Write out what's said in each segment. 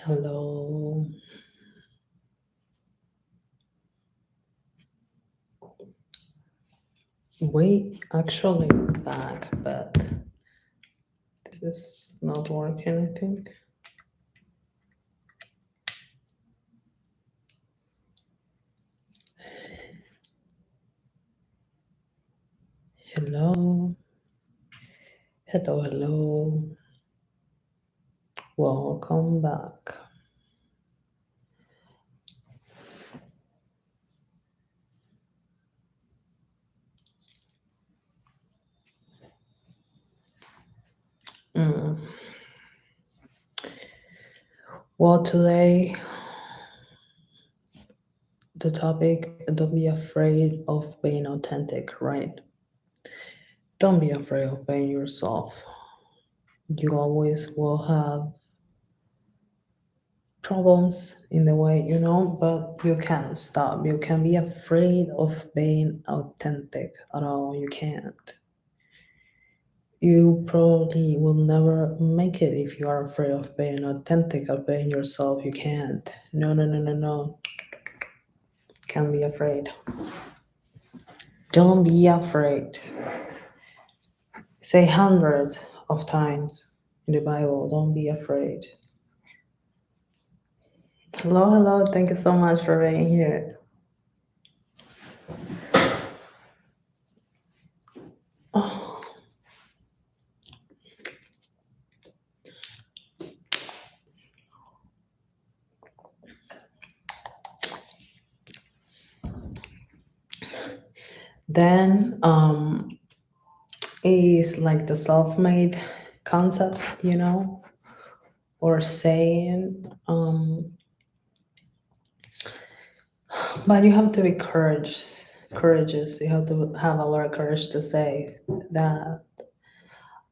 Hello. We actually back, but this is not working, I think. Hello. Hello, hello. Welcome back. Mm. Well, today the topic, don't be afraid of being authentic, right? Don't be afraid of being yourself. You always will have problems in the way, but you can't stop. You can be afraid of being authentic at all. You can't. You probably will never make it if you are afraid of being authentic, of being yourself. You can't. No, no, no, no, no. Can't be afraid. Don't be afraid. Say hundreds of times in the Bible, don't be afraid. Hello, hello. Thank you so much for being here. Oh, then is like the self-made concept, or saying, but you have to be courageous. You have to have a lot of courage to say that.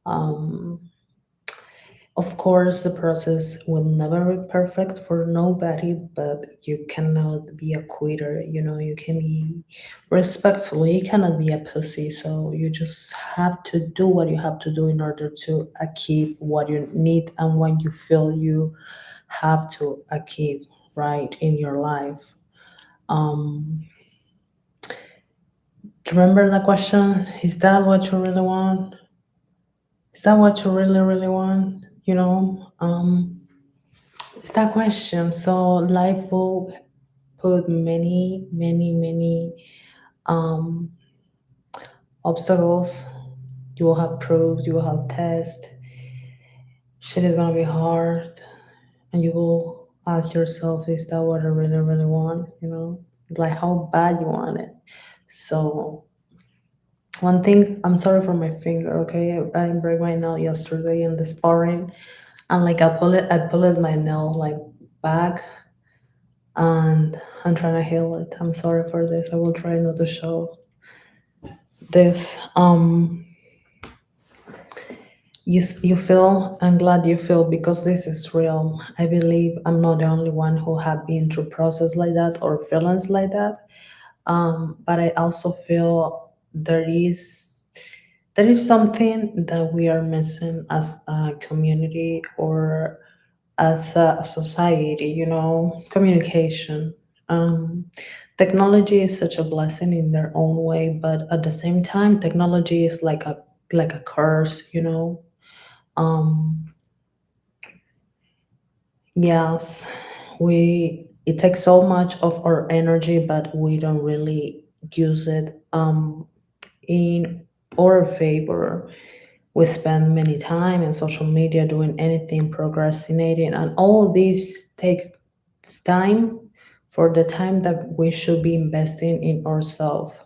Um, of course, the process will never be perfect for nobody, but you cannot be a quitter. You can be respectful. You cannot be a pussy. So you just have to do what you have to do in order to achieve what you need and what you feel you have to achieve, right, in your life. Um, Remember the question? Is that what you really want? Is that what you really, really want? It's that question. So life will put many, many, many um, obstacles. You will have proofs. You will have tests. Shit is gonna be hard, and you will ask yourself, "Is that what I really, really want?" Like how bad you want it. So one thing, I'm sorry for my finger. Okay, I broke my nail yesterday in the sparring, and like I pulled my nail like back, and I'm trying to heal it. I'm sorry for this. I will try not to show this. You feel. I'm glad you feel because this is real. I believe I'm not the only one who have been through process like that or feelings like that. But I also feel there is something that we are missing as a community or as a society, communication. Um, Technology is such a blessing in their own way, but at the same time, technology is like a curse, Um, yes, it takes so much of our energy, but we don't really use it in our favor. We spend many time in social media doing anything, procrastinating, and all this takes time for the time that we should be investing in ourselves.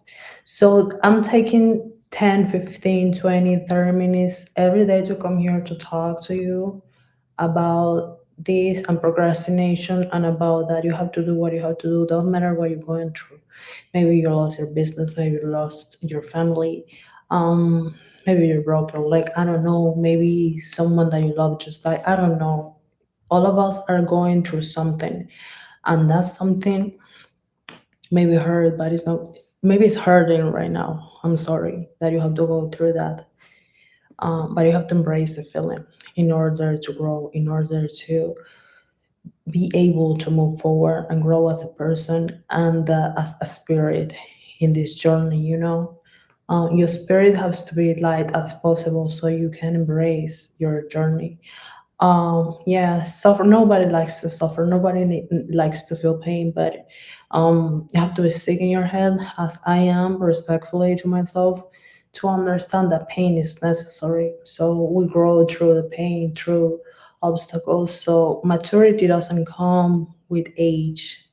So I'm taking 10, 15, 20, 30 minutes every day to come here to talk to you about this and procrastination and about that you have to do what you have to do, don't matter what you're going through. Maybe you lost your business, maybe you lost your family, maybe you broke your leg, I don't know, maybe someone that you love just died, I don't know. All of us are going through something, and that's something maybe hurt, but it's not, maybe it's hurting right now. I'm sorry that you have to go through that, but you have to embrace the feeling in order to grow, in order to be able to move forward and grow as a person and as a spirit in this journey, you know. Your spirit has to be light as possible so you can embrace your journey. Yeah, suffer. Nobody likes to suffer. Nobody likes to feel pain, but you have to be sick in your head, as I am, respectfully to myself, to understand that pain is necessary. So we grow through the pain, through obstacles. So maturity doesn't come with age.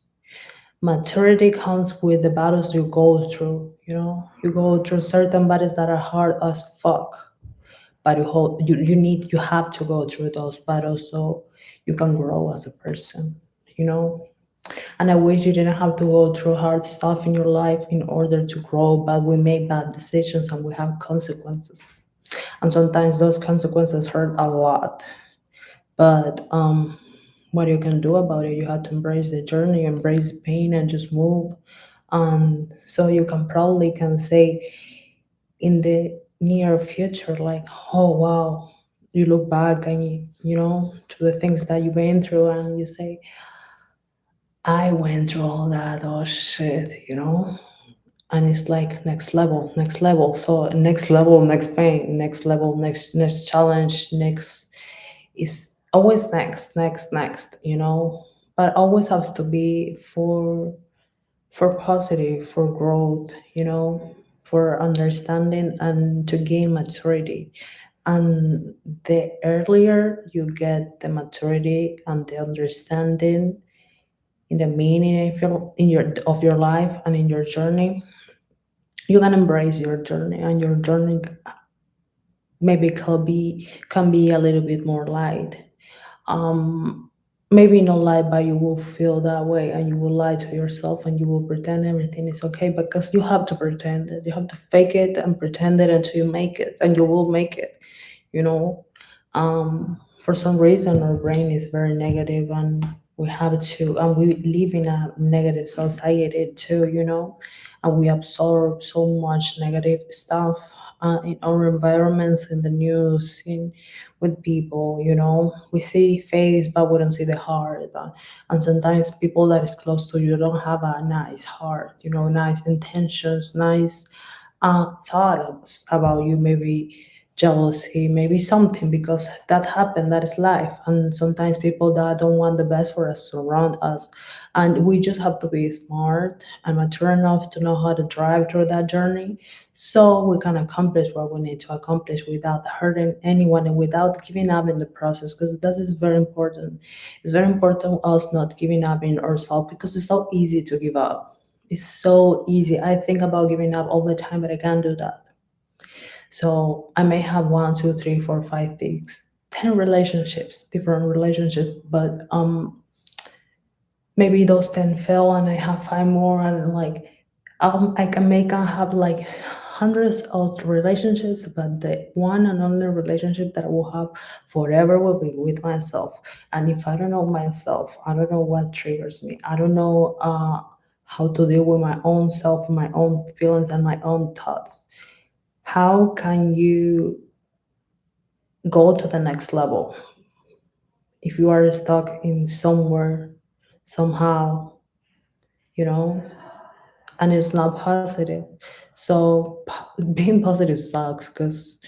Maturity comes with the battles you go through. You know, you go through certain battles that are hard as fuck, but you have to go through those battles so you can grow as a person, you know. And I wish you didn't have to go through hard stuff in your life in order to grow, but we make bad decisions and we have consequences, and sometimes those consequences hurt a lot. But what you can do about it, you have to embrace the journey, embrace pain, and just move. So you can probably can say in the near future, like, oh wow, you look back and you know, to the things that you've been through, and you say, I went through all that, oh shit, you know. And it's like next level, next level. So next level, next pain, next level, next challenge, next is always next, next, next, you know. But always has to be for positive, for growth, you know, for understanding and to gain maturity. And the earlier you get the maturity and the understanding in the meaning in your of your life and in your journey, you can embrace your journey, and your journey maybe can be a little bit more light. um Maybe not lie, but you will feel that way and you will lie to yourself and you will pretend everything is okay, because you have to pretend it, you have to fake it and pretend it until you make it, and you will make it, you know. For some reason our brain is very negative, and we have to, and we live in a negative society too, you know. And we absorb so much negative stuff in our environments, in the news, in with people, you know. We see face but we don't see the heart, and sometimes people that is close to you don't have a nice heart, you know, nice intentions, nice thoughts about you, maybe jealousy, maybe something, because that happened, that is life. And sometimes people that don't want the best for us surround us, and we just have to be smart and mature enough to know how to drive through that journey so we can accomplish what we need to accomplish without hurting anyone and without giving up in the process, because that is very important. It's very important us not giving up in ourselves, because it's so easy to give up. It's so easy. I think about giving up all the time, but I can't do that. So I may have one, two, three, four, five, six, 10 relationships, different relationships, but maybe those 10 fail and I have five more, and like I can make and have like hundreds of relationships, but the one and only relationship that I will have forever will be with myself. And if I don't know myself, I don't know what triggers me, I don't know how to deal with my own self, my own feelings and my own thoughts, how can you go to the next level if you are stuck in somewhere somehow, you know, and it's not positive. So being positive sucks, because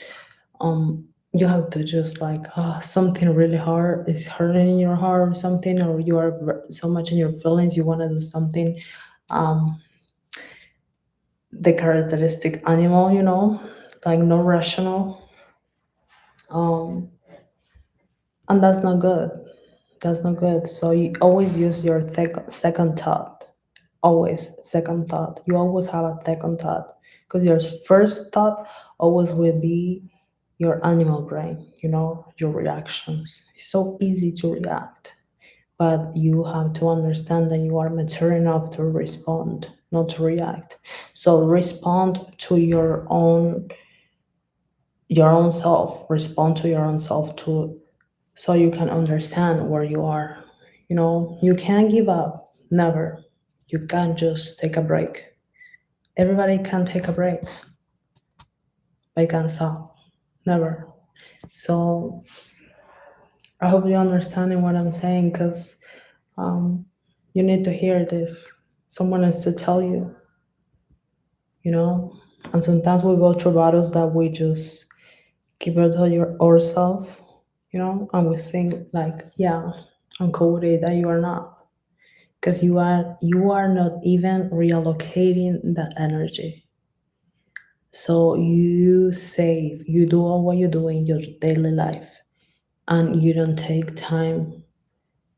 um you have to just like, something really hard is hurting in your heart or something, or you are so much in your feelings, you want to do something, um the characteristic animal, you know, like no rational, um and that's not good. That's not good. So you always use your second thought. Always second thought. You always have a second thought, because your first thought always will be your animal brain, you know, your reactions. It's so easy to react, but you have to understand that you are mature enough to respond, not to react. So respond to your own self. Respond to your own self to so you can understand where you are. You know, you can't give up. Never. You can't just take a break. Everybody can take a break, but you can't stop. Never. So I hope you're understanding what I'm saying, because Um, you need to hear this. Someone has to tell you, you know. And sometimes we go through battles that we just keep it to ourselves, and we think like, yeah, I'm cool with it, that you are not, because you are not even reallocating that energy. So you save, you do all what you do in your daily life, and you don't take time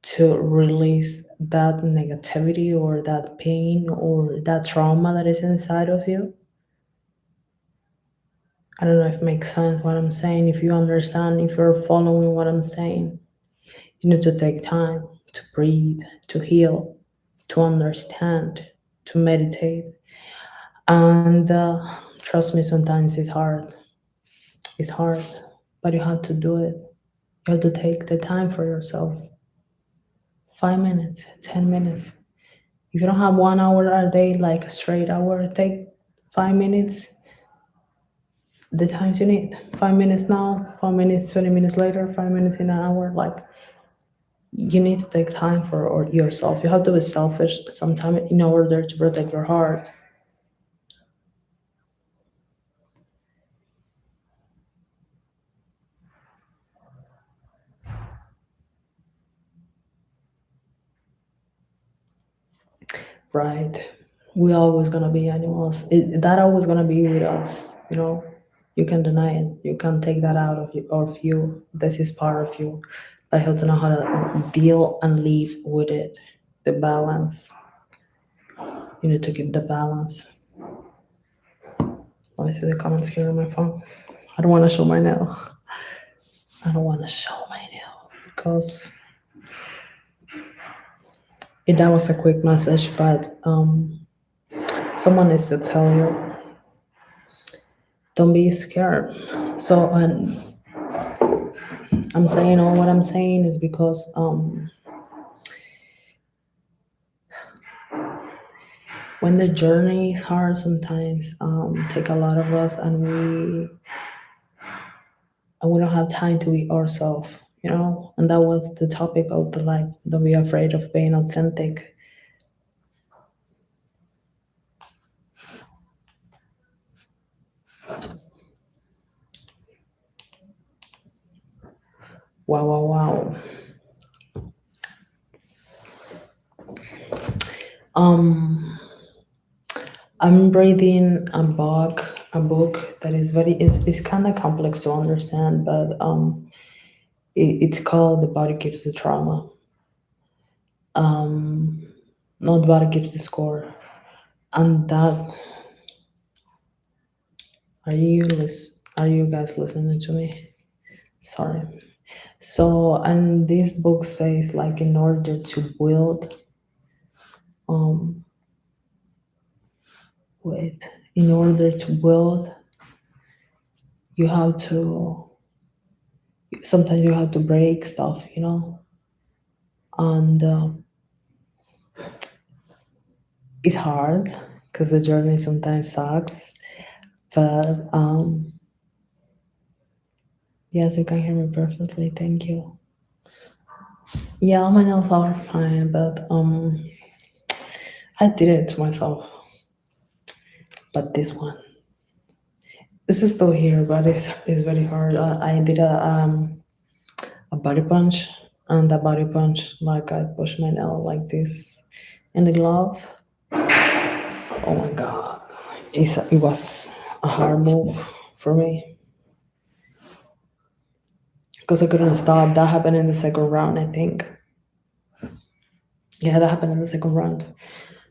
to release that negativity or that pain or that trauma that is inside of you. I don't know if it makes sense what I'm saying, if you understand, if you're following what I'm saying. You need to take time to breathe, to heal, to understand, to meditate. And trust me, sometimes it's hard. It's hard, but you have to do it. You have to take the time for yourself. 5 minutes, 10 minutes. If you don't have 1 hour a day, like a straight hour, take 5 minutes, the times you need. 5 minutes now, 5 minutes, 20 minutes later, 5 minutes in an hour. Like, you need to take time for yourself. You have to be selfish sometimes in order to protect your heart. Right? We always gonna be animals. That always gonna be with us. You know, you can deny it. You can take that out of you. This is part of you. But you have to know how to deal and live with it. The balance. You need to keep the balance. Let me see the comments here on my phone. I don't want to show my nail. I don't want to show my nail because that was a quick message, but someone needs to tell you, don't be scared. So, and I'm saying all what I'm saying is because when the journey is hard, sometimes take a lot of us, and we don't have time to be ourselves, And that was the topic of the life. Don't be afraid of being authentic. Wow, wow, wow. Um, I'm reading a book that is it's kind of complex to understand, but it's called "The Body Keeps the Trauma." Um, Not the body keeps the score, and that are you guys listening to me? Sorry. So, and this book says like in order to build, um, wait, in order to build, you have to sometimes you have to break stuff, and it's hard because the journey sometimes sucks. But yes, you can hear me perfectly. Thank you. Yeah, all my nails are fine, but I did it to myself. But this is still here, but it's very hard. I did a body punch, and the body punch, like I pushed my nail like this in the glove. Oh my god, it was a hard move for me because I couldn't stop. That happened in the second round, I think. Yeah, that happened in the second round,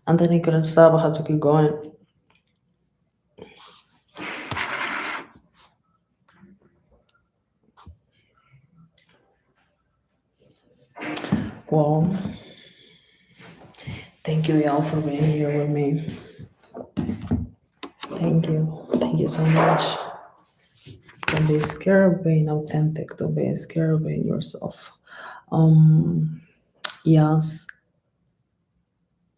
and then I couldn't stop. I had to keep going. Well, thank you, y'all, for being here with me. Thank you so much. Don't be scared of being authentic. Don't be scared of being yourself. Um, yes,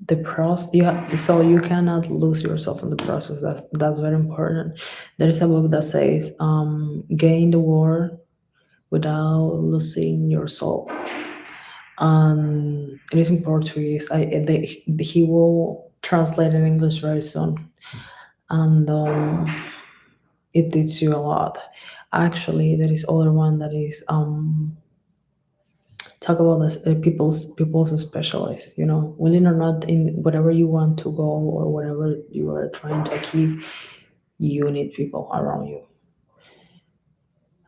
the process. Yeah, so you cannot lose yourself in the process. That's very important. There is a book that says, "Gain the world without losing your soul." It is in Portuguese. He will translate in English very soon, and it teaches you a lot. Actually, there is other one that is talk about this people's specialists. You know, willing or not, in whatever you want to go or whatever you are trying to achieve, you need people around you,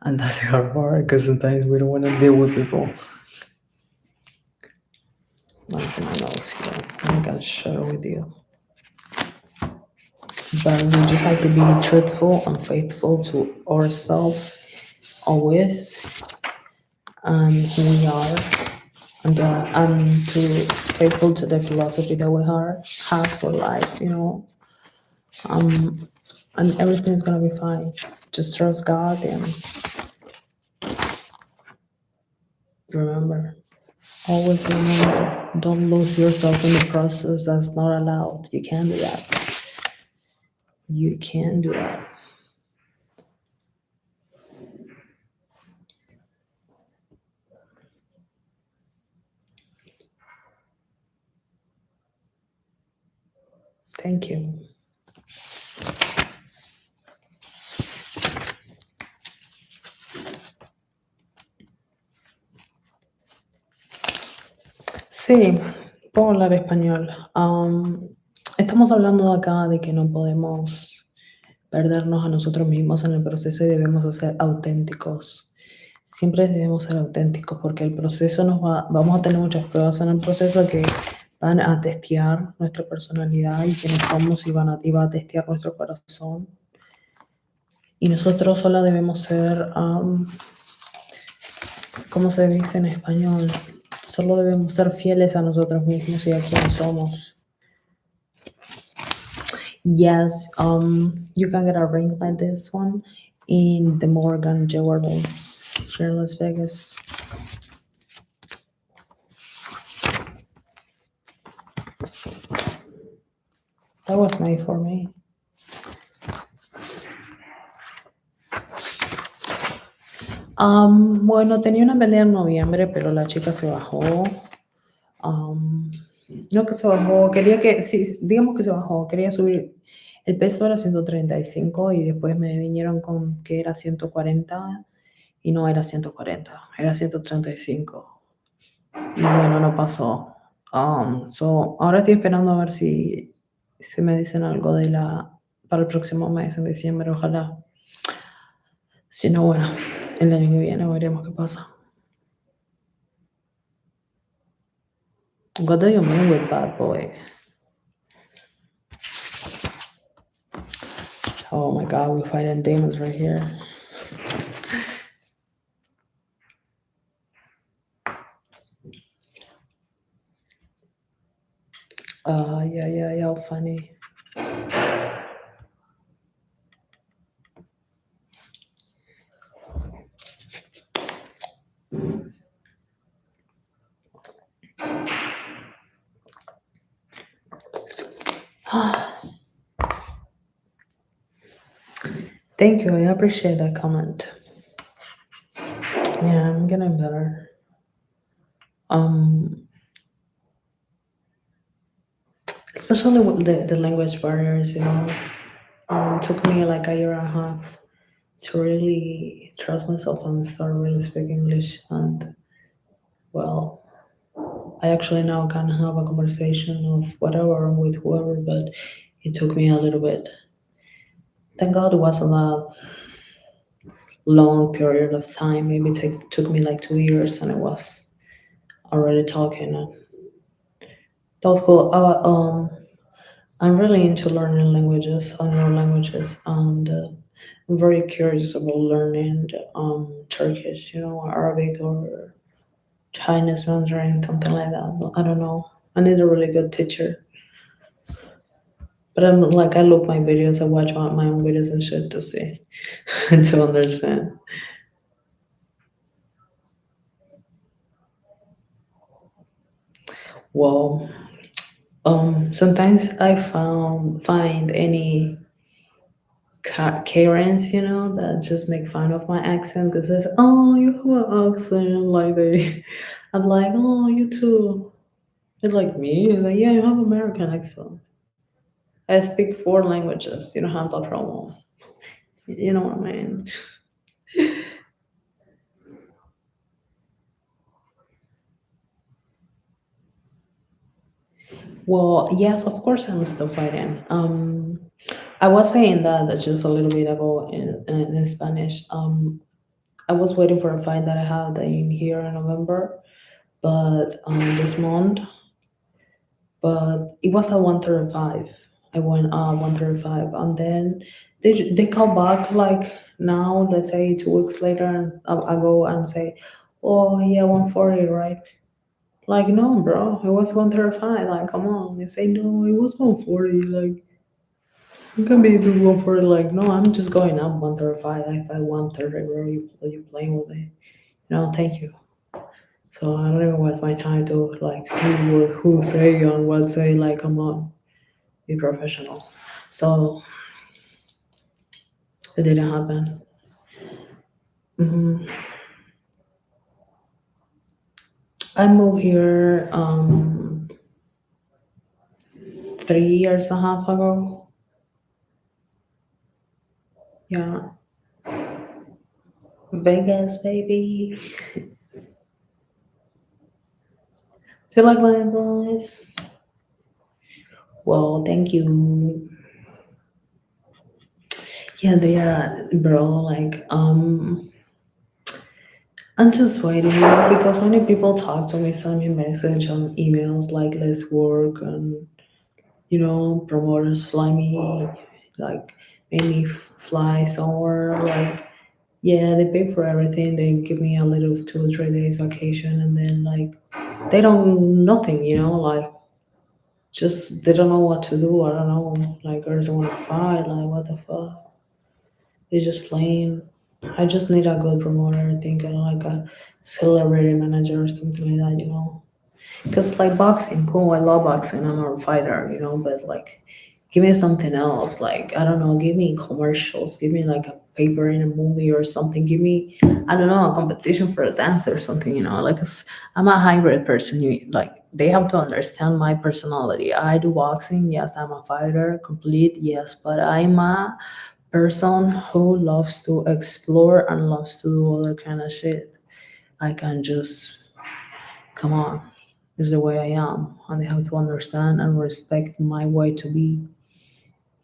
and that's the hard part because sometimes we don't want to deal with people. That's in my notes here. I'm gonna share with you. But we just have to be truthful and faithful to ourselves always and who we are, and to faithful to the philosophy that we have for life. You know, um, and everything's gonna be fine. Just trust God and remember. Always remember, don't lose yourself in the process. That's not allowed. You can't do that. You can't do that. Thank you. Sí, puedo hablar español. Estamos hablando acá de que no podemos perdernos a nosotros mismos en el proceso y debemos de ser auténticos. Siempre debemos ser auténticos porque el proceso vamos a tener muchas pruebas en el proceso que van a testear nuestra personalidad y quiénes somos y va a testear nuestro corazón. Y nosotros solo debemos ser, ¿cómo se dice en español? Solo debemos ser fieles a nosotros mismos y a quienes somos. Yes, you can get a ring like this one in the Morgan Jewelers here in Las Vegas. That was made for me. Bueno, tenía una pelea en noviembre, pero la chica se bajó. No que se bajó, quería que, sí, digamos que se bajó, quería subir. El peso era 135 y después me vinieron con que era 140 y no era 140, era 135. Y bueno, no pasó. Ahora estoy esperando a ver si me dicen algo para el próximo mes, en diciembre, ojalá. Si no, bueno, el año que viene veremos qué pasa. What do you mean with bad boy? Oh my god, we're fighting demons right here. Yeah, funny. Thank you, I appreciate that comment. Yeah, I'm getting better. Um, Especially with the language barriers, you know. Took me like a year and a half to really trust myself and start really speaking English. And well, I actually now can have a conversation of whatever with whoever, but it took me a little bit. Thank God it wasn't a long period of time. Maybe it took me like 2 years and I was already talking. And that was cool. I'm really into learning languages, unknown languages, and I'm very curious about learning Turkish, you know, Arabic or Chinese Mandarin, something like that. I don't know. I need a really good teacher. But I'm like, I look my videos, I watch my own videos and shit to see, to understand. Well, sometimes I find any Karens, that just make fun of my accent because says, "Oh, you have an accent," like they. I'm like, "Oh, you too." It's like me. It's like, yeah, you have American accent. I speak four languages. You don't have that problem. You know what I mean? Well, yes, of course I'm still fighting. I was saying that just a little bit ago in Spanish. I was waiting for a fight that I had in here in November, but this month, but it was at 135. I went 135, and then they come back like now, let's say 2 weeks later, and I go and say, oh yeah, 140, right? Like no, bro, it was 135. Like come on, they say no, it was 140. Like you can be do 140. Like no, I'm just going up 135. I fight 130, bro. You playing with me? No, thank you. So I don't even waste my time to like see who say and what say. Like come on, be professional. So it didn't happen. hmm I moved here 3 years and a half ago. Yeah, Vegas, baby. Do you like my advice? Well, thank you. Yeah, they are, bro. Like, I'm just waiting, because many people talk to me, send me message on emails like, let's work, and promoters fly me, like, make me fly somewhere. Like, yeah, they pay for everything. They give me a little 2 or 3 days vacation, and then like, they don't nothing, like, just they don't know what to do. I don't know. Like, girls don't want to fight. Like, what the fuck? They're just playing. I just need a good promoter, I think, and like a celebrity manager or something like that, Because like boxing, cool. I love boxing. I'm a fighter, But like, give me something else. Like I don't know. Give me commercials. Give me like a paper in a movie or something. Give me, I don't know, a competition for a dance or something. Like 'cause I'm a hybrid person. Like they have to understand my personality. I do boxing. Yes, I'm a fighter. Complete. Yes, but I'm a person who loves to explore and loves to do other kind of shit. I can just come on, is the way I am, and they have to understand and respect my way to be.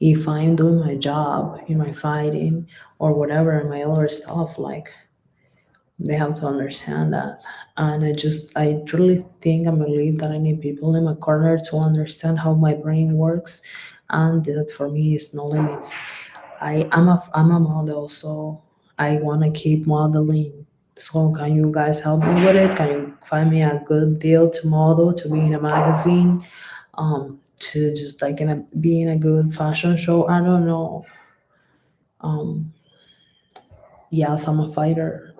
If I'm doing my job in my fighting or whatever in my other stuff, like they have to understand that. And I truly think and believe that I need people in my corner to understand how my brain works, and that for me is no limits. I'm a model, so I want to keep modeling. So can you guys help me with it? Can you find me a good deal to model, to be in a magazine, to just like be in a good fashion show? I don't know. Um, yes, I'm a fighter.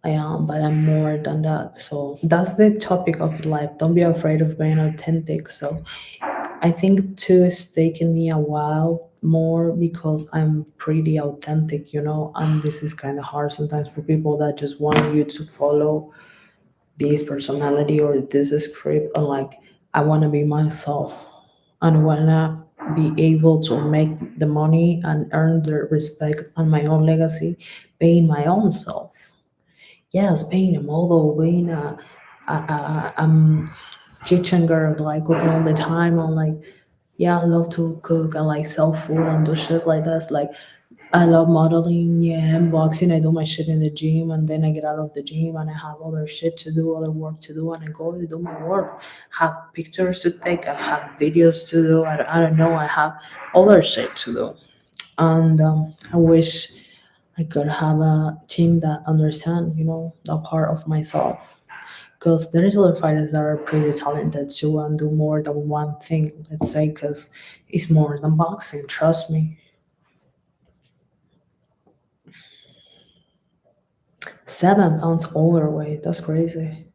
I am, but I'm more than that. So that's the topic of life. Don't be afraid of being authentic. So I think too it's taken me a while more because I'm pretty authentic, and this is kind of hard sometimes for people that just want you to follow this personality or this script. And like, I want to be myself and want to be able to make the money and earn the respect and my own legacy, being my own self. Yes, being a model, being a kitchen girl, like cooking all the time. I'm like, yeah, I love to cook and like sell food and do shit like that. Like, I love modeling, yeah, and boxing. I do my shit in the gym, and then I get out of the gym and I have other shit to do, other work to do, and I go to do my work. Have pictures to take, I have videos to do. I don't know, I have other shit to do. And I wish I could have a team that understand, that part of myself. Because there is other fighters that are pretty talented too and do more than one thing, let's say, because it's more than boxing, trust me. 7 pounds overweight, that's crazy.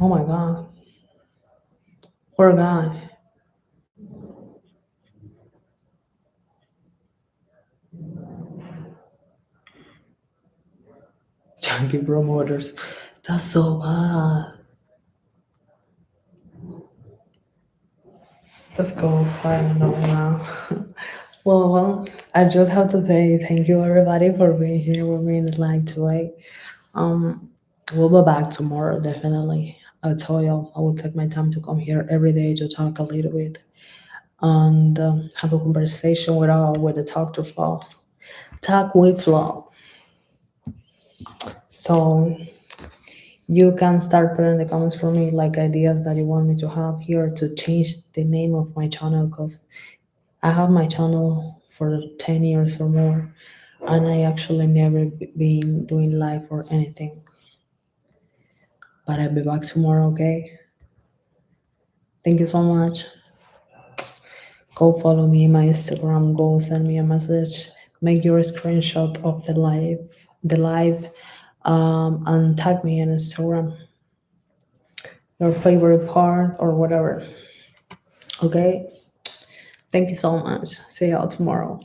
Oh my god, poor guy. Junkie promoters. That's so bad. Let's go find another now. Well, I just have to say thank you everybody for being here with me like today. Um, we'll be back tomorrow definitely. I told you I will take my time to come here every day to talk a little bit and have a conversation with the talk to flow. Talk with flow. So you can start putting in the comments for me like ideas that you want me to have here to change the name of my channel because I have my channel for 10 years or more and I actually never been doing live or anything. But I'll be back tomorrow, okay? Thank you so much. Go follow me in my Instagram, go send me a message, make your screenshot of the live, and tag me on Instagram, your favorite part or whatever. Okay? Thank you so much. See y'all tomorrow.